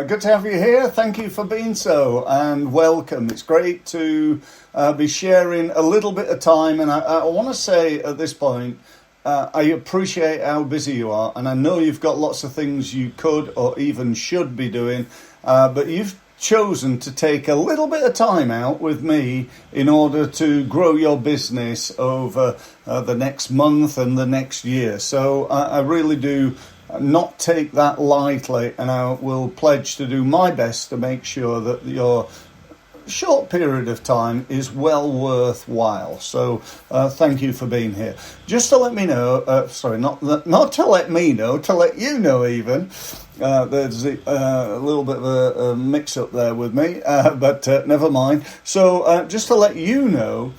Good to have you here. Thank you for being so, and welcome. It's great to be sharing a little bit of time, and I want to say at this point, I appreciate how busy you are, and I know you've got lots of things you could or even should be doing, but you've chosen to take a little bit of time out with me in order to grow your business over the next month and the next year. So I really do not take that lightly, and I will pledge to do my best to make sure that your short period of time is well worthwhile. So thank you for being here. Just to let me know, not to let me know, to let you know even. There's a little bit of a mix-up there with me, but never mind. So just to let you know,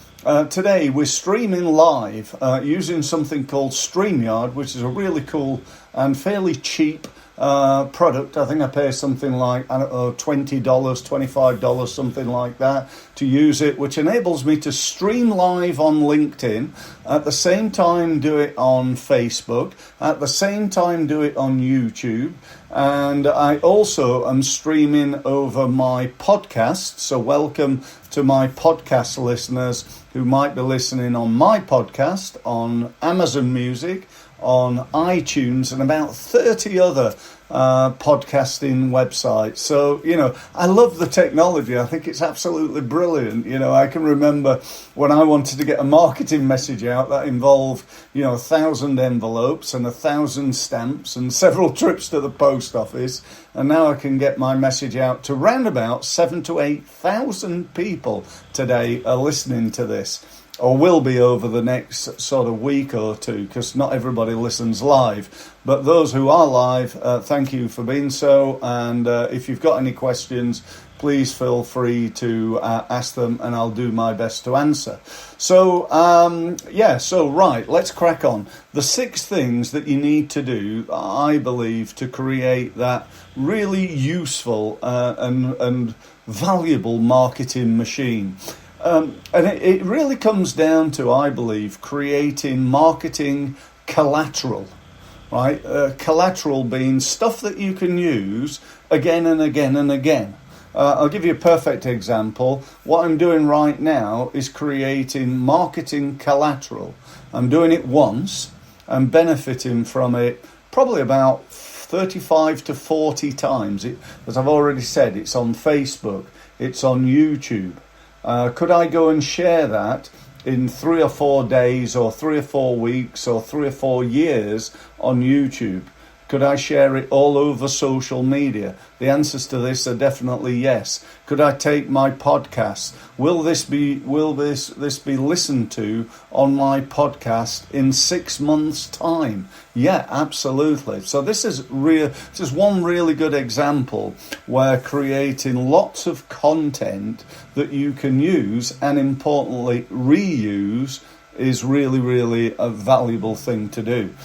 today we're streaming live using something called StreamYard, which is a really cool and fairly cheap product. I think I pay something like, $20, $25, something like that to use it, which enables me to stream live on LinkedIn, at the same time do it on Facebook, at the same time do it on YouTube, and I also am streaming over my podcast. So welcome to my podcast listeners who might be listening on my podcast, on Amazon Music, on iTunes, and about 30 other podcasting websites. So, I love the technology. I think it's absolutely brilliant. I can remember when I wanted to get a marketing message out that involved, 1,000 envelopes and 1,000 stamps and several trips to the post office. And now I can get my message out to round about 7,000 to 8,000 people today are listening to this, or will be over the next sort of week or two, because not everybody listens live. But those who are live, thank you for being so. And if you've got any questions, please feel free to ask them, and I'll do my best to answer. So, right, let's crack on. The 6 things that you need to do, I believe, to create that really useful and valuable marketing machine. And it really comes down to, I believe, creating marketing collateral, right? Collateral being stuff that you can use again and again and again. I'll give you a perfect example. What I'm doing right now is creating marketing collateral. I'm doing it once. I'm benefiting from it probably about 35 to 40 times. As I've already said, it's on Facebook. It's on YouTube. Could I go and share that in 3 or 4 days or 3 or 4 weeks or 3 or 4 years on YouTube? Could I share it all over social media? The answers to this are definitely yes. Could I take my podcast? Will this be listened to on my podcast in 6 months' time? Yeah, absolutely. So this is one really good example where creating lots of content that you can use and importantly reuse is really, really a valuable thing to do.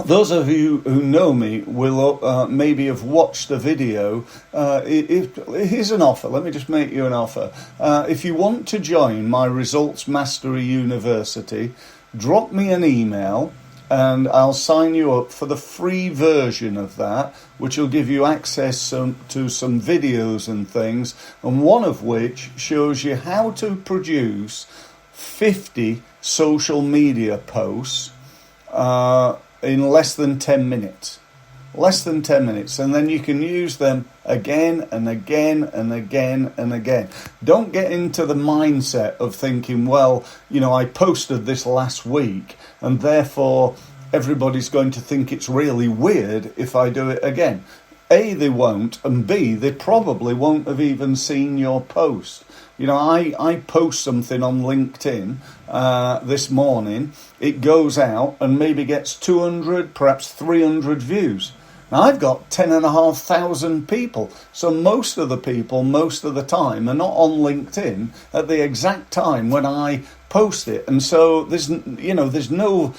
Those of you who know me will maybe have watched the video. Here's an offer. Let me just make you an offer. If you want to join my Results Mastery University, drop me an email and I'll sign you up for the free version of that, which will give you access to some videos and things, and one of which shows you how to produce 50 social media posts in less than 10 minutes. Less than 10 minutes. And then you can use them again and again and again and again. Don't get into the mindset of thinking, I posted this last week and therefore everybody's going to think it's really weird if I do it again. A, they won't, and B, they probably won't have even seen your post. I post something on LinkedIn this morning. It goes out and maybe gets 200, perhaps 300 views. Now, I've got 10,500 people. So most of the people, most of the time, are not on LinkedIn at the exact time when I post it. And so there's no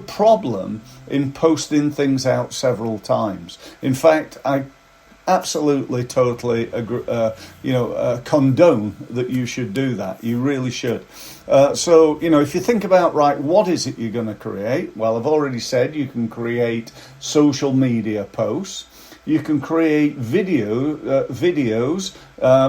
problem in posting things out several times. In fact, I absolutely, totally condone that you should do that. You really should. So, if you think about, right, what is it you're going to create? Well, I've already said you can create social media posts. You can create videos,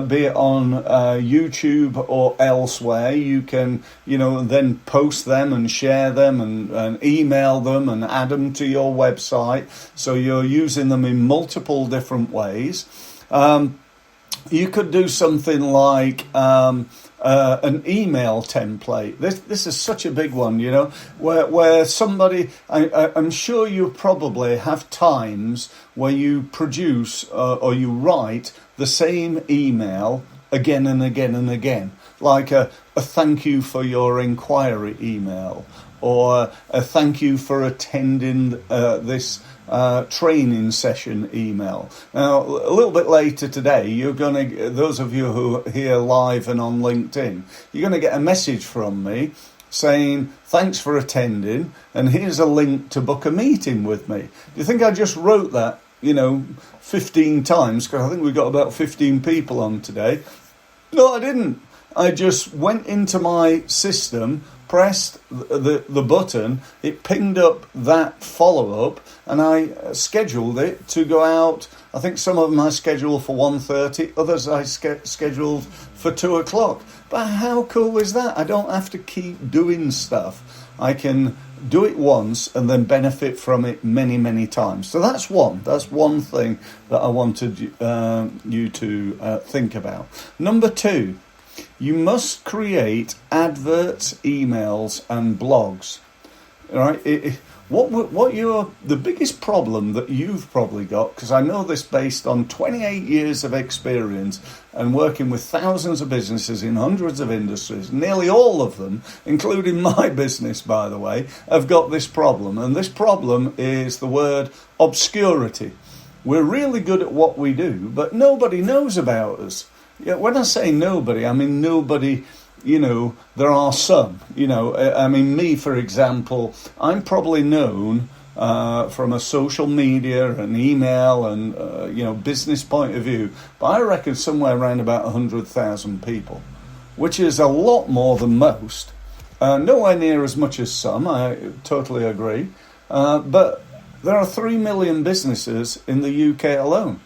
be it on YouTube or elsewhere. You can, then post them and share them and email them and add them to your website. So you're using them in multiple different ways. You could do something like an email template. This is such a big one, where somebody, I'm sure you probably have times where you produce or you write the same email again and again and again, like a thank you for your inquiry email, or a thank you for attending this training session email. Now, a little bit later today, you're going to, those of you who are here live and on LinkedIn, you're going to get a message from me saying, thanks for attending, and here's a link to book a meeting with me. Do you think I just wrote that, 15 times? Because I think we've got about 15 people on today. No, I didn't. I just went into my system, pressed the button, it pinged up that follow-up, and I scheduled it to go out. I think some of them I scheduled for 1:30, others I scheduled for 2 o'clock. But how cool is that? I don't have to keep doing stuff. I can do it once and then benefit from it many, many times. So that's one thing that I wanted you to think about. Number 2, you must create adverts, emails, and blogs. All right. The biggest problem that you've probably got, because I know this based on 28 years of experience and working with thousands of businesses in hundreds of industries, nearly all of them, including my business, by the way, have got this problem. And this problem is the word obscurity. We're really good at what we do, but nobody knows about us. Yeah, when I say nobody, I mean nobody. There are some. Me, for example, I'm probably known from a social media and email and business point of view, but I reckon somewhere around about 100,000 people, which is a lot more than most. Nowhere near as much as some. I totally agree. But there are 3 million businesses in the UK alone.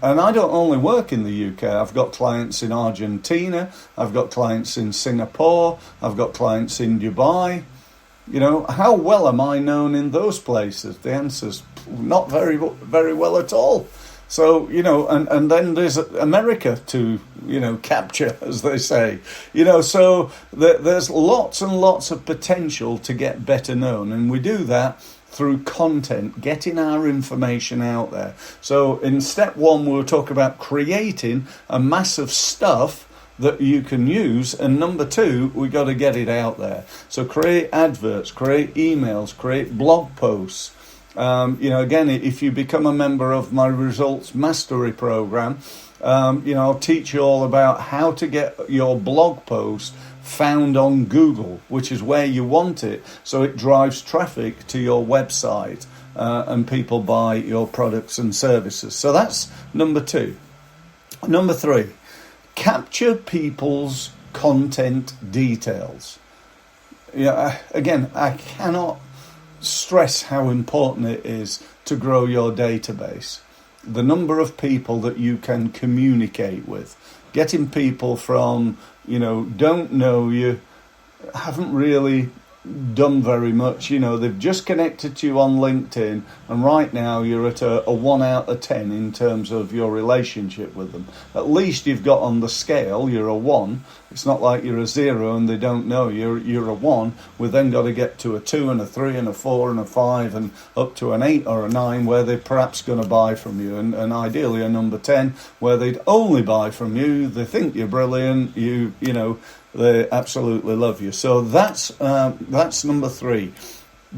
And I don't only work in the UK. I've got clients in Argentina. I've got clients in Singapore. I've got clients in Dubai. How well am I known in those places? The answer's not very, very well at all. So, and then there's America to, capture, as they say. So there's lots and lots of potential to get better known. And we do that through content, getting our information out there. So in step 1, we'll talk about creating a mass of stuff that you can use. And number 2, we got to get it out there. So create adverts, create emails, create blog posts. Again, if you become a member of my Results Mastery program, I'll teach you all about how to get your blog post found on Google, which is where you want it, so it drives traffic to your website and people buy your products and services. So that's number 2. Number 3, capture people's content details. Again, I cannot stress how important it is to grow your database. The number of people that you can communicate with, getting people from don't know you, haven't really done very much. They've just connected to you on LinkedIn, and right now you're at a 1 out of 10 in terms of your relationship with them. At least you've got on the scale, you're a 1. It's not like you're a 0 and they don't know you're a 1. We've then got to get to a 2 and a 3 and a 4 and a 5 and up to an 8 or a 9 where they're perhaps going to buy from you, and ideally a number 10 where they'd only buy from you. They think you're brilliant. They absolutely love you. So that's number 3.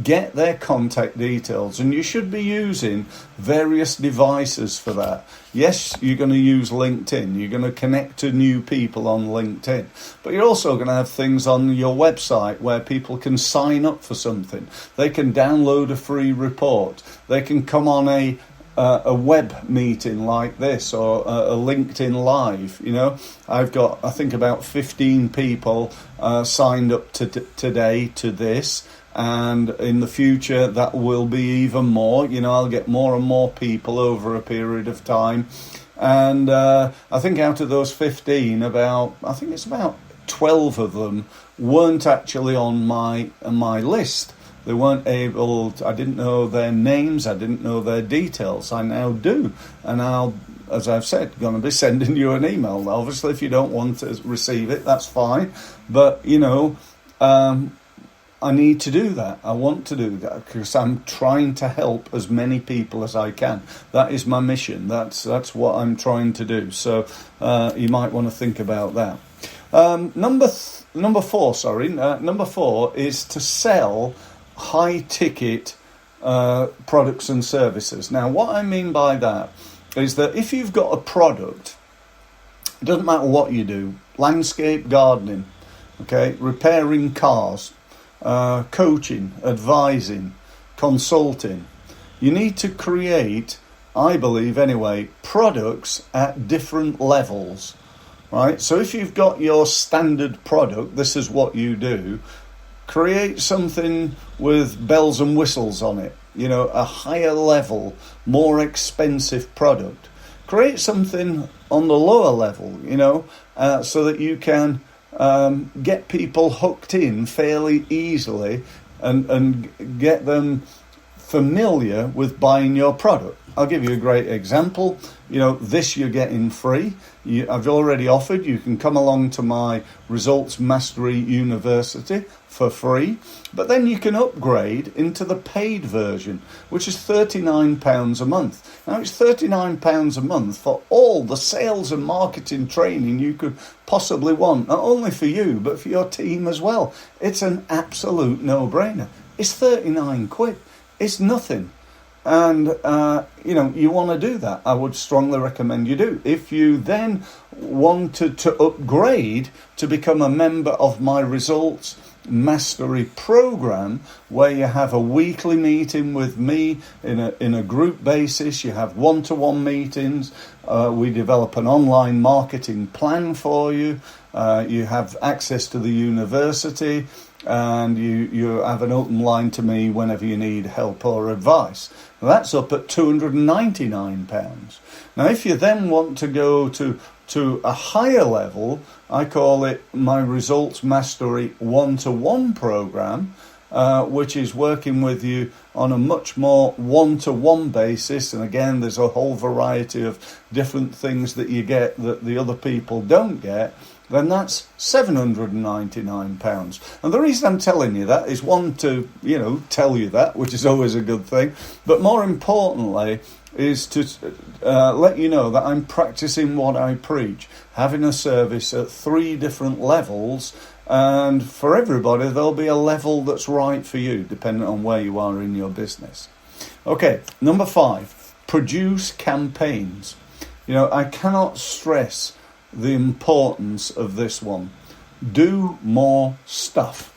Get their contact details, and you should be using various devices for that. Yes, you're going to use LinkedIn. You're going to connect to new people on LinkedIn, but you're also going to have things on your website where people can sign up for something. They can download a free report. They can come on a a web meeting like this or a LinkedIn Live. I've got, I think, about 15 people signed up today to this, and in the future that will be even more. I'll get more and more people over a period of time, and I think out of those 15, about 12 of them weren't actually on my list. They weren't able I didn't know their names, I didn't know their details. I now do. And I'll, as I've said, going to be sending you an email. Obviously, if you don't want to receive it, that's fine. But, I need to do that. I want to do that because I'm trying to help as many people as I can. That is my mission. That's what I'm trying to do. So you might want to think about that. Number 4 is to sell high-ticket products and services. Now, what I mean by that is that if you've got a product, it doesn't matter what you do, landscape gardening, okay, repairing cars, coaching, advising, consulting, you need to create, I believe anyway, products at different levels, right? So if you've got your standard product, this is what you do. Create something with bells and whistles on it, a higher level, more expensive product. Create something on the lower level, so that you can get people hooked in fairly easily and get them familiar with buying your product. I'll give you a great example. This you're getting free. I've already offered. You can come along to my Results Mastery University for free, but then you can upgrade into the paid version, which is £39 a month. Now, it's £39 a month for all the sales and marketing training you could possibly want, not only for you, but for your team as well. It's an absolute no-brainer. It's 39 quid. It's nothing. And, you want to do that. I would strongly recommend you do. If you then wanted to upgrade to become a member of my Results Mastery program, where you have a weekly meeting with me in a group basis, you have one-to-one meetings, we develop an online marketing plan for you, you have access to the university, and you have an open line to me whenever you need help or advice. That's up at £299. Now, if you then want to go to a higher level, I call it my Results Mastery one-to-one program, which is working with you on a much more one-to-one basis. And again, there's a whole variety of different things that you get that the other people don't get. Then that's £799. And the reason I'm telling you that is, one, to, tell you that, which is always a good thing. But more importantly, is to let you know that I'm practicing what I preach, having a service at 3 different levels. And for everybody, there'll be a level that's right for you, depending on where you are in your business. Okay, number 5, produce campaigns. I cannot stress the importance of this one. Do more stuff.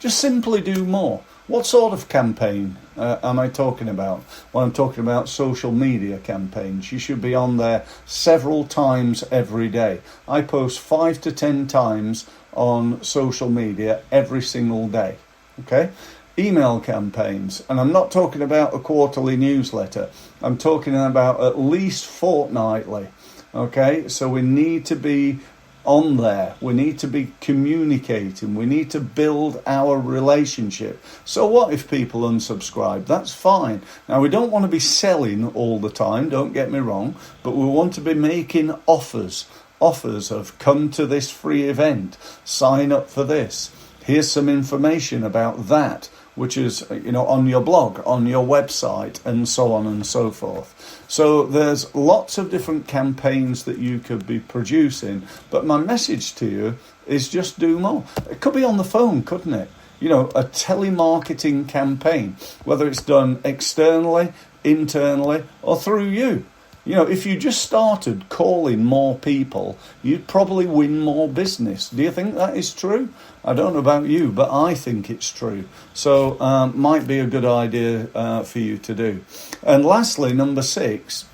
Just simply do more. What sort of campaign am I talking about? Well, I'm talking about social media campaigns. You should be on there several times every day. I post 5 to 10 times on social media every single day. Okay? Email campaigns, and I'm not talking about a quarterly newsletter. I'm talking about at least fortnightly. Okay, so we need to be on there. We need to be communicating. We need to build our relationship. So what if people unsubscribe? That's fine. Now, we don't want to be selling all the time, don't get me wrong, but we want to be making offers of come to this free event, sign up for this. Here's some information about that, which is, on your blog, on your website, and so on and so forth. So there's lots of different campaigns that you could be producing, but my message to you is just do more. It could be on the phone, couldn't it? A telemarketing campaign, whether it's done externally, internally, or through you. if you just started calling more people, you'd probably win more business. Do you think that is true? I don't know about you, but I think it's true. So might be a good idea for you to do. And lastly, number 6,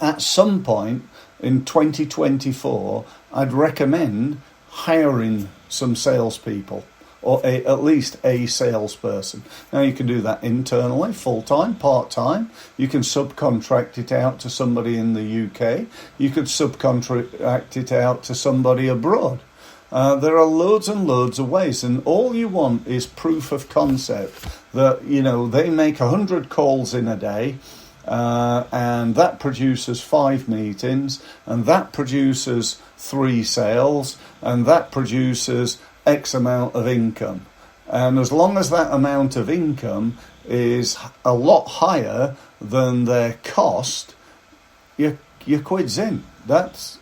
at some point in 2024, I'd recommend hiring some salespeople, or at least a salesperson. Now, you can do that internally, full-time, part-time. You can subcontract it out to somebody in the UK. You could subcontract it out to somebody abroad. There are loads and loads of ways, and all you want is proof of concept that, they make 100 calls in a day, and that produces 5 meetings, and that produces 3 sales, and that produces X amount of income. And as long as that amount of income is a lot higher than their cost, your quid's in. That's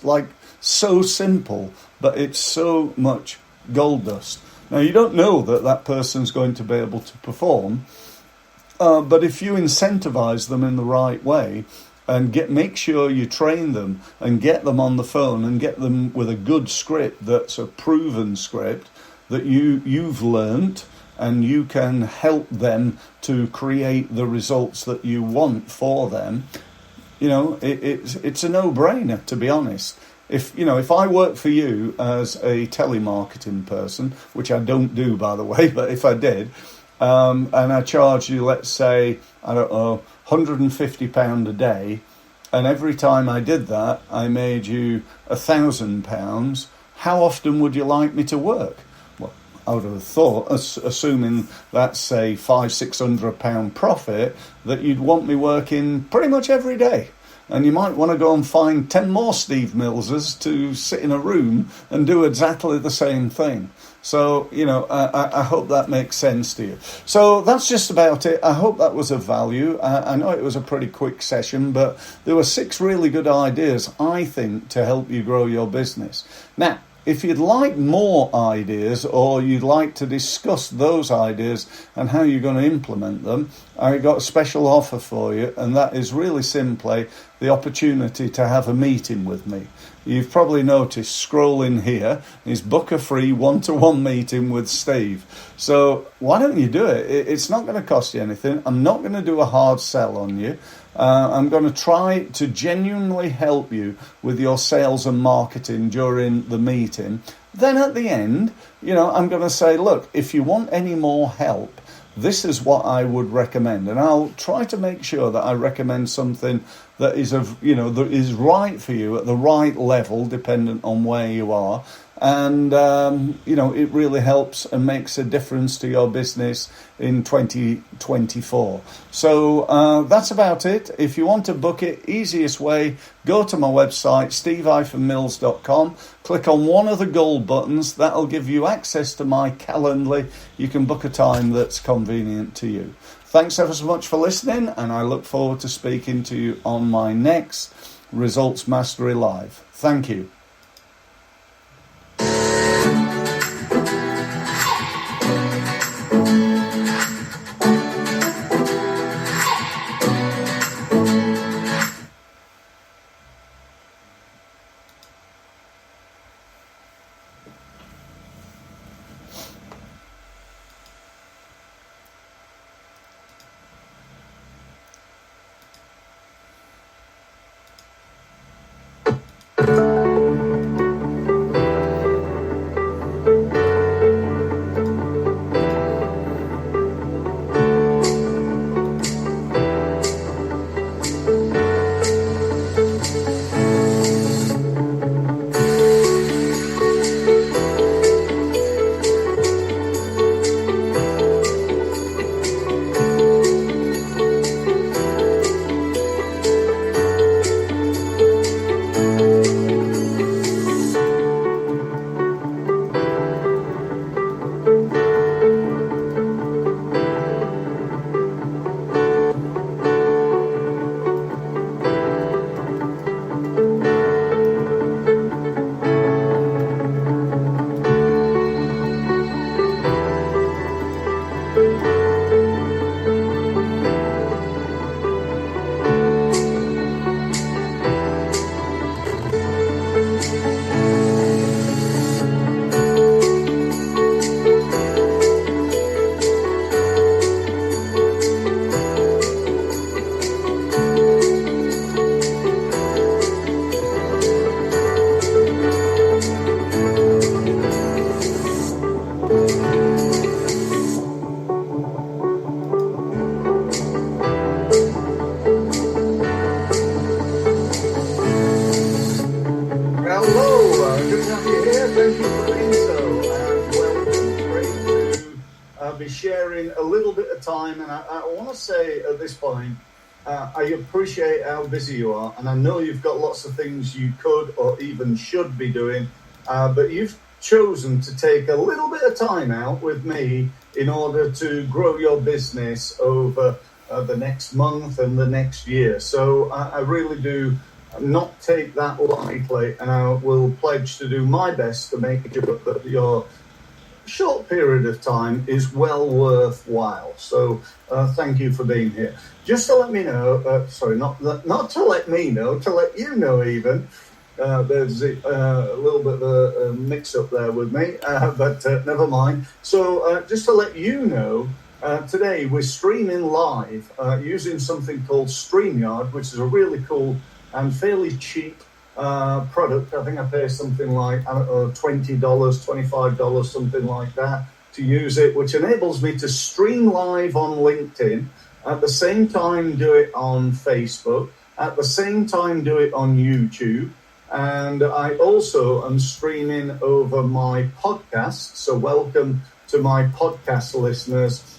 like so simple, but it's so much gold dust. Now, you don't know that person's going to be able to perform, but if you incentivize them in the right way and make sure you train them and get them on the phone and get them with a good script that's a proven script that you've learnt, and you can help them to create the results that you want for them, it's a no-brainer, to be honest. If I work for you as a telemarketing person, which I don't do, by the way, but if I did, and I charge you, let's say, I don't know, £150 a day, and every time I did that, I made you £1,000, how often would you like me to work? Well, I would have thought, assuming that's a £500-600 profit, that you'd want me working pretty much every day. And you might want to go and find 10 more Steve Millses to sit in a room and do exactly the same thing. So, I hope that makes sense to you. So that's just about it. I hope that was of value. I know it was a pretty quick session, but there were 6 really good ideas, I think, to help you grow your business. Now, if you'd like more ideas, or you'd like to discuss those ideas and how you're going to implement them, I got a special offer for you, and that is really simply the opportunity to have a meeting with me. You've probably noticed scrolling here is book a free one-to-one meeting with Steve. So why don't you do it? It's not going to cost you anything. I'm not going to do a hard sell on you. I'm going to try to genuinely help you with your sales and marketing during the meeting. Then at the end, I'm going to say, look, if you want any more help, this is what I would recommend. And I'll try to make sure that I recommend something that is that is right for you at the right level, dependent on where you are. And, it really helps and makes a difference to your business in 2024. So that's about it. If you want to book it, easiest way, go to my website, steve-mills.com. Click on one of the gold buttons. That'll give you access to my Calendly. You can book a time that's convenient to you. Thanks ever so much for listening, and I look forward to speaking to you on my next Results Mastery Live. Thank you. be sharing a little bit of time, and I want to say at this point, I appreciate how busy you are, and I know you've got lots of things you could or even should be doing, but you've chosen to take a little bit of time out with me in order to grow your business over the next month and the next year. So I really do not take that lightly, and I will pledge to do my best to make sure that your short period of time is well worthwhile. So thank you for being here. Just to let me know, not to let me know, to let you know even, there's a little bit of a mix-up there with me, but never mind. So just to let you know, today we're streaming live using something called StreamYard, which is a really cool and fairly cheap product. I think I pay something like, $20, $25, something like that to use it, which enables me to stream live on LinkedIn, at the same time do it on Facebook, at the same time do it on YouTube. And I also am streaming over my podcast. So welcome to my podcast listeners